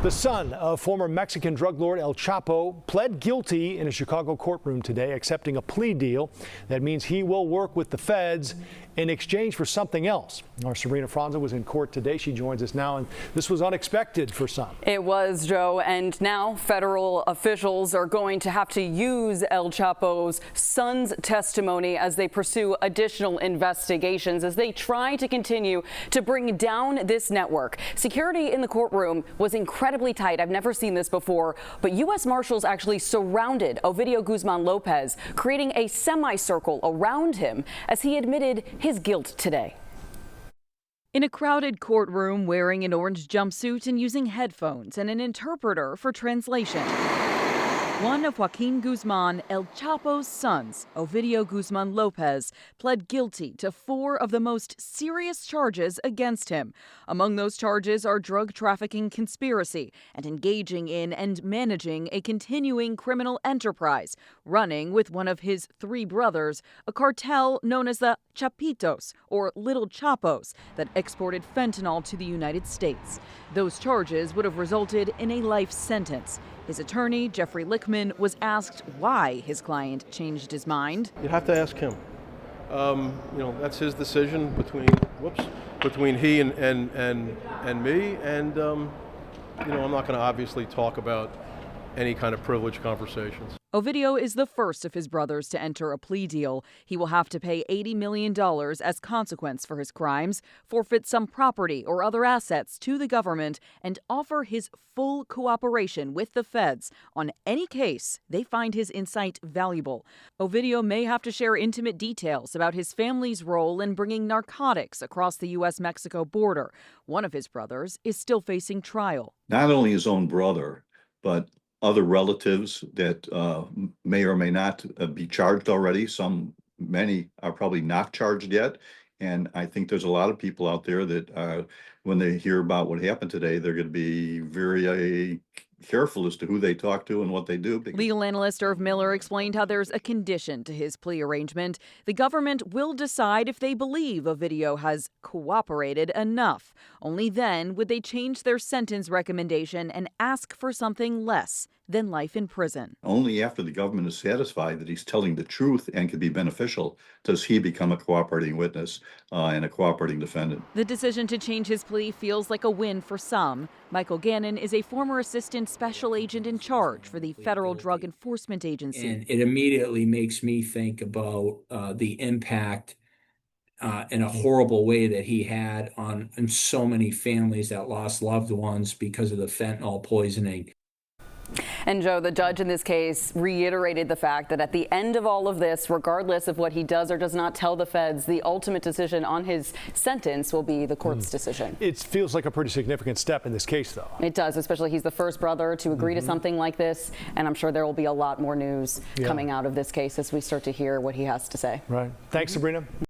The son of former Mexican drug lord El Chapo pled guilty in a Chicago courtroom today, accepting a plea deal. That means he will work with the feds in exchange for something else. Our Sabrina Franza was in court today. She joins us now, and this was unexpected for some. It was, Joe, and now federal officials are going to have to use El Chapo's son's testimony as they pursue additional investigations, as they try to continue to bring down this network. Security in the courtroom was incredibly tight. I've never seen this before, but U.S. Marshals actually surrounded Ovidio Guzman Lopez, creating a semicircle around him as he admitted his guilt today. In a crowded courtroom, wearing an orange jumpsuit and using headphones and an interpreter for translation, one of Joaquin Guzman, El Chapo's sons, Ovidio Guzman Lopez, pled guilty to 4 of the most serious charges against him. Among those charges are drug trafficking conspiracy and engaging in and managing a continuing criminal enterprise, running with one of his 3 brothers, a cartel known as the Chapitos, or Little Chapos, that exported fentanyl to the United States. Those charges would have resulted in a life sentence. His attorney, Jeffrey Lichtman, was asked why his client changed his mind. You'd have to ask him. That's his decision between he and me. And, I'm not going to obviously talk about any kind of privileged conversations. Ovidio is the first of his brothers to enter a plea deal. He will have to pay $80 million as consequence for his crimes, forfeit some property or other assets to the government, and offer his full cooperation with the feds on any case they find his insight valuable. Ovidio may have to share intimate details about his family's role in bringing narcotics across the U.S.-Mexico border. One of his brothers is still facing trial. Not only his own brother, but other relatives that may or may not be charged already. Many are probably not charged yet. And I think there's a lot of people out there that when they hear about what happened today, they're going to be very careful as to who they talk to and what they do. Legal analyst Irv Miller explained how there's a condition to his plea arrangement. The government will decide if they believe Ovidio has cooperated enough. Only then would they change their sentence recommendation and ask for something less than life in prison. Only after the government is satisfied that he's telling the truth and can be beneficial does he become a cooperating witness and a cooperating defendant. The decision to change his plea feels like a win for some. Michael Gannon is a former assistant special agent in charge for the Federal Drug Enforcement Agency. And it immediately makes me think about the impact in a horrible way that he had on so many families that lost loved ones because of the fentanyl poisoning. And Joe, the judge in this case reiterated the fact that at the end of all of this, regardless of what he does or does not tell the feds, the ultimate decision on his sentence will be the court's decision. It feels like a pretty significant step in this case, though. It does, especially he's the first brother to agree to something like this. And I'm sure there will be a lot more news coming out of this case as we start to hear what he has to say. Right. Thanks, Sabrina.